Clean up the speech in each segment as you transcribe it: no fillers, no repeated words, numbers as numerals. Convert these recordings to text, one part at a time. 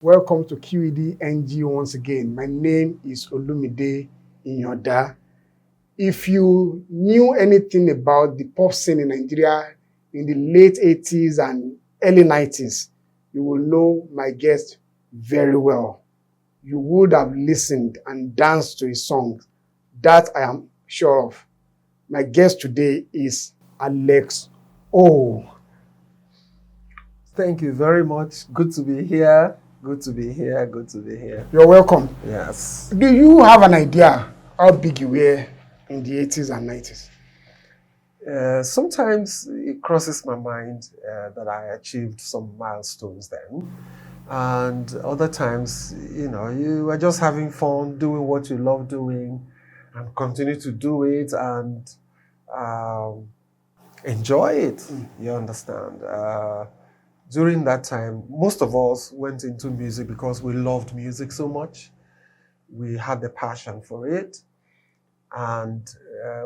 Welcome to QED NG once again. My name is Olumide Inyoda. If you knew anything about the pop scene in Nigeria in the late 80s and early 90s, you will know my guest very well. You would have listened and danced to his songs. That I am sure of. My guest today is Alex O. Thank you very much. Good to be here. Good to be here. Good to be here. You're welcome. Yes. Do you have an idea how big you were in the 80s and 90s? Sometimes it crosses my mind that I achieved some milestones then. And other times, you are just having fun, doing what you love doing, and continue to do it and enjoy it. You understand? During that time, most of us went into music because we loved music so much. We had the passion for it. And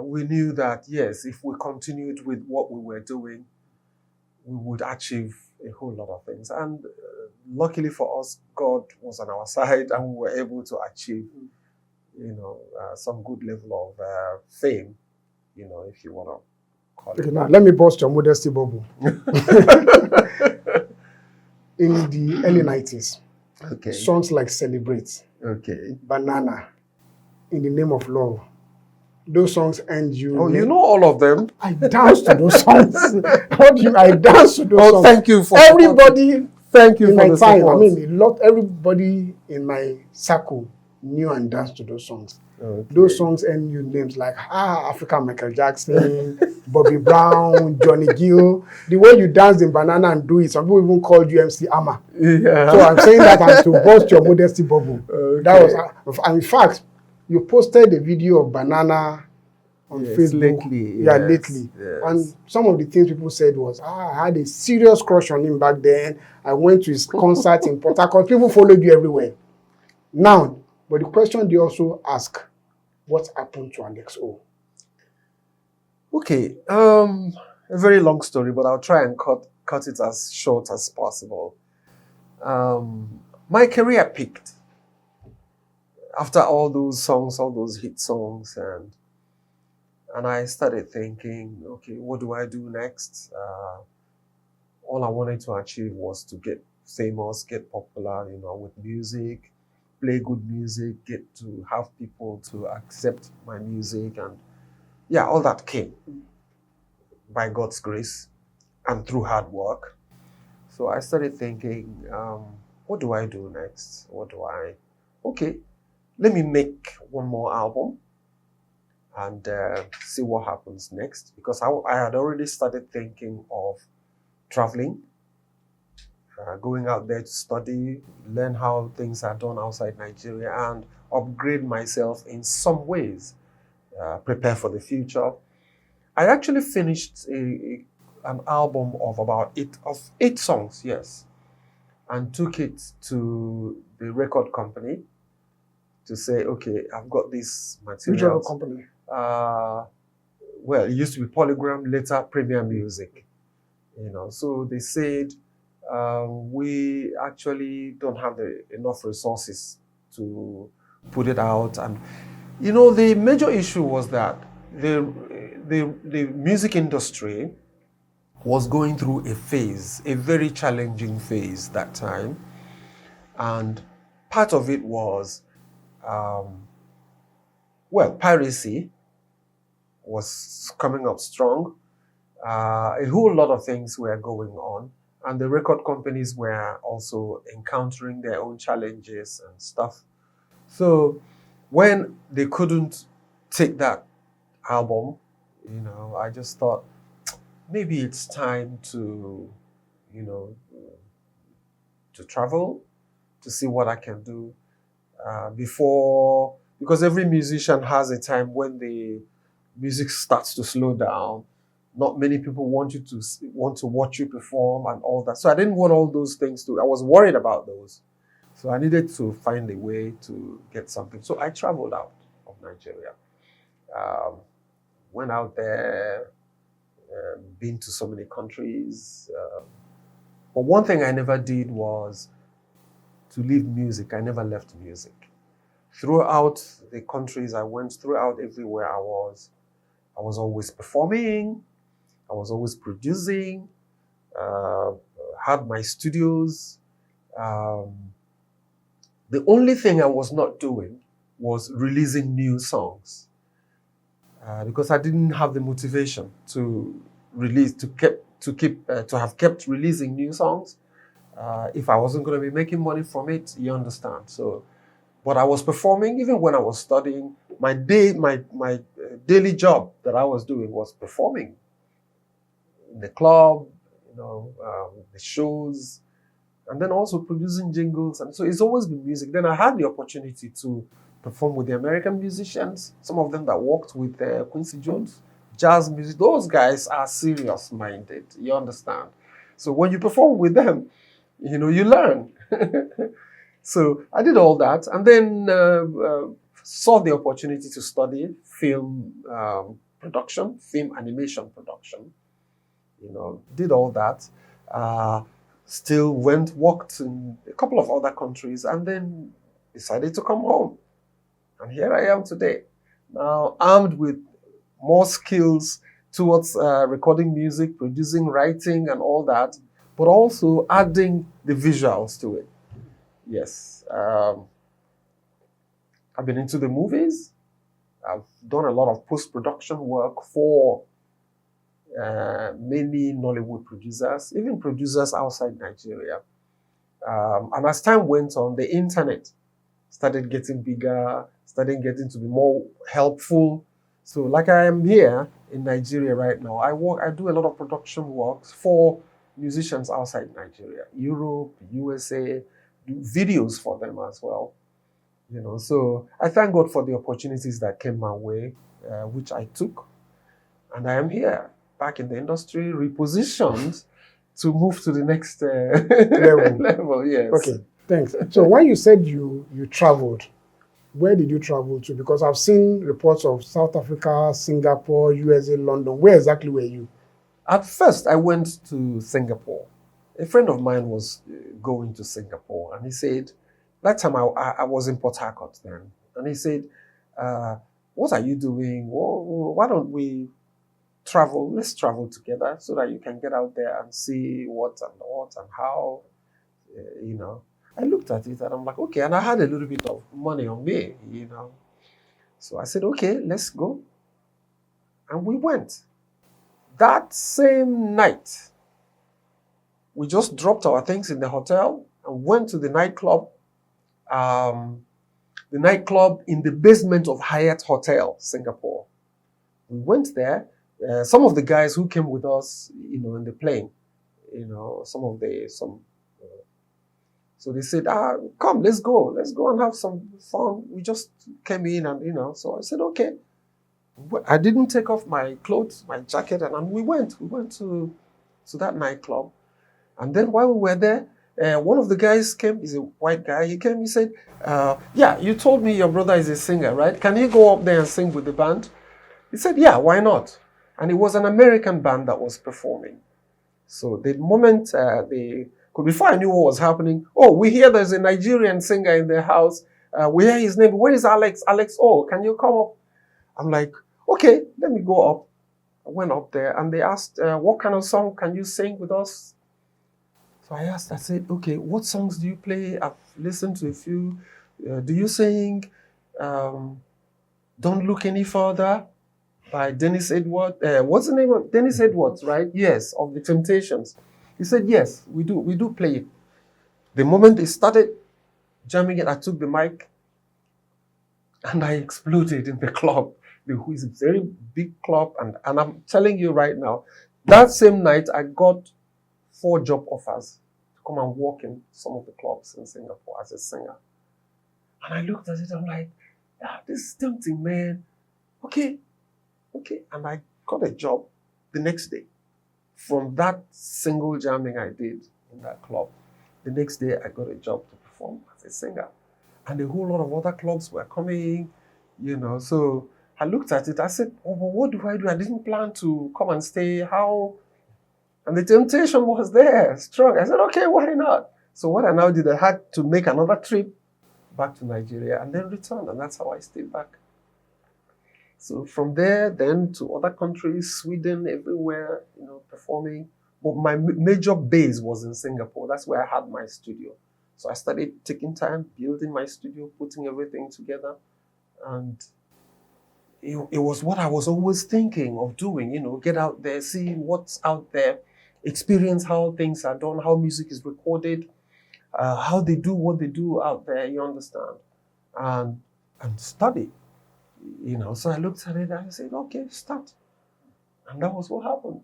we knew that, yes, if we continued with what we were doing, we would achieve a whole lot of things. And luckily for us, God was on our side and we were able to achieve, some good level of fame, if you want to call it. Okay, now let me burst your modesty bubble. In the early 90s, Okay. songs like Celebrate, Okay. Banana, In the Name of Love, those songs and you... Oh, you know all of them? I danced to those songs. I danced to those songs. Thank you for everybody. Thank you in for my the time. support. I mean, everybody in my circle knew and danced to those songs. Okay. Those songs and new names like African Michael Jackson, Bobby Brown, Johnny Gill. The way you danced in Banana and Do It, some people even called you MC Amma. Yeah. So I'm saying that and to burst your modesty bubble. Okay. That was, and in fact, you posted a video of Banana on Facebook. Lately. Yeah, Yes, lately. yes. And some of the things people said was, I had a serious crush on him back then. I went to his concert in Port Harcourt. People followed you everywhere. Now, but the question they also ask, what happened to Alex O? Okay, a very long story, but I'll try and cut it as short as possible. My career peaked after all those songs, all those hit songs, and I started thinking, okay, what do I do next? All I wanted to achieve was to get famous, get popular, with music, play good music, get to have people to accept my music, and yeah, all that came by God's grace and through hard work. So I started thinking, what do I do next? Okay, let me make one more album and see what happens next. Because I had already started thinking of traveling, going out there to study, learn how things are done outside Nigeria, and upgrade myself in some ways, prepare for the future. I actually finished an album of about eight songs, yes, and took it to the record company to say, okay, I've got this material. Which company? Well, it used to be Polygram, later Premier Music. So they said, we actually don't have enough resources to put it out. And, the major issue was that the music industry was going through a very challenging phase that time. And part of it was, piracy was coming up strong. A whole lot of things were going on. And the record companies were also encountering their own challenges and stuff. So when they couldn't take that album, I just thought maybe it's time to, to travel, to see what I can do because every musician has a time when the music starts to slow down. Not many people want to watch you perform and all that. So I didn't want all those things I was worried about those. So I needed to find a way to get something. So I traveled out of Nigeria. Went out there, been to so many countries. But one thing I never did was to leave music. I never left music. Throughout the countries I went, throughout everywhere I was always performing, I was always producing, uh, had my studios. Um, the only thing I was not doing was releasing new songs because I didn't have the motivation to release, to have kept releasing new songs. If I wasn't going to be making money from it, you understand. So, but I was performing even when I was studying. My daily job that I was doing was performing in the club, the shows, and then also producing jingles. And so it's always been music. Then I had the opportunity to perform with the American musicians, some of them that worked with Quincy Jones, jazz music. Those guys are serious minded. You understand? So when you perform with them, you learn. So I did all that, and then saw the opportunity to study film production, film animation production. Did all that. Still worked in a couple of other countries, and then decided to come home. And here I am today, now armed with more skills towards recording music, producing, writing, and all that, but also adding the visuals to it. Yes. I've been into the movies. I've done a lot of post-production work for many Nollywood producers, even producers outside Nigeria. And as time went on, the internet started getting bigger, started getting to be more helpful. So like I am here in Nigeria right now, I do a lot of production work for musicians outside Nigeria, Europe, USA, do videos for them as well. So I thank God for the opportunities that came my way, which I took. And I am here, back in the industry, repositioned to move to the next Level. level. Yes. Okay, thanks. So when you said you traveled, where did you travel to? Because I've seen reports of South Africa, Singapore, USA, London. Where exactly were you? At first, I went to Singapore. A friend of mine was going to Singapore, and he said, that time I was in Port Harcourt then, and he said, what are you doing? Why don't we travel? Let's travel together so that you can get out there and see what and how, I looked at it and I'm like, okay, and I had a little bit of money on me, So I said, okay, let's go. And we went. That same night, we just dropped our things in the hotel and went to the nightclub. The nightclub in the basement of Hyatt Hotel, Singapore. We went there. Some of the guys who came with us, in the plane, so they said, come, let's go and have some fun. We just came in and, so I said, okay. I didn't take off my clothes, my jacket, and we went to that nightclub. And then while we were there, one of the guys came. He's a white guy. He came. He said, yeah, you told me your brother is a singer, right? Can he go up there and sing with the band? He said, yeah, why not? And it was an American band that was performing. So the moment before I knew what was happening, we hear there's a Nigerian singer in the house. We hear his name. Where is Alex? Alex, can you come up? I'm like, okay, let me go up. I went up there and they asked, what kind of song can you sing with us? So I said, okay, what songs do you play? I've listened to a few. Do you sing Don't Look Any Further by Dennis Edwards? What's the name of Dennis Edwards, right? Yes, of the Temptations. He said, yes, we do. We do play it. The moment they started jamming it, I took the mic and I exploded in the club. It's a very big club. And I'm telling you right now, that same night, I got 4 job offers to come and work in some of the clubs in Singapore as a singer. And I looked at it, I'm like, this is tempting, man. Okay. And I got a job the next day from that single jamming I did in that club. The next day, I got a job to perform as a singer. And a whole lot of other clubs were coming, So I looked at it, I said, but what do? I didn't plan to come and stay. How? And the temptation was there, strong. I said, okay, why not? So what I now did, I had to make another trip back to Nigeria and then return, and that's how I stayed back. So from there, then to other countries, Sweden, everywhere, performing. But my major base was in Singapore. That's where I had my studio. So I started taking time, building my studio, putting everything together. And it was what I was always thinking of doing, get out there, see what's out there, experience how things are done, how music is recorded, how they do what they do out there, you understand? And study. So I looked at it and I said, okay, start. And that was what happened.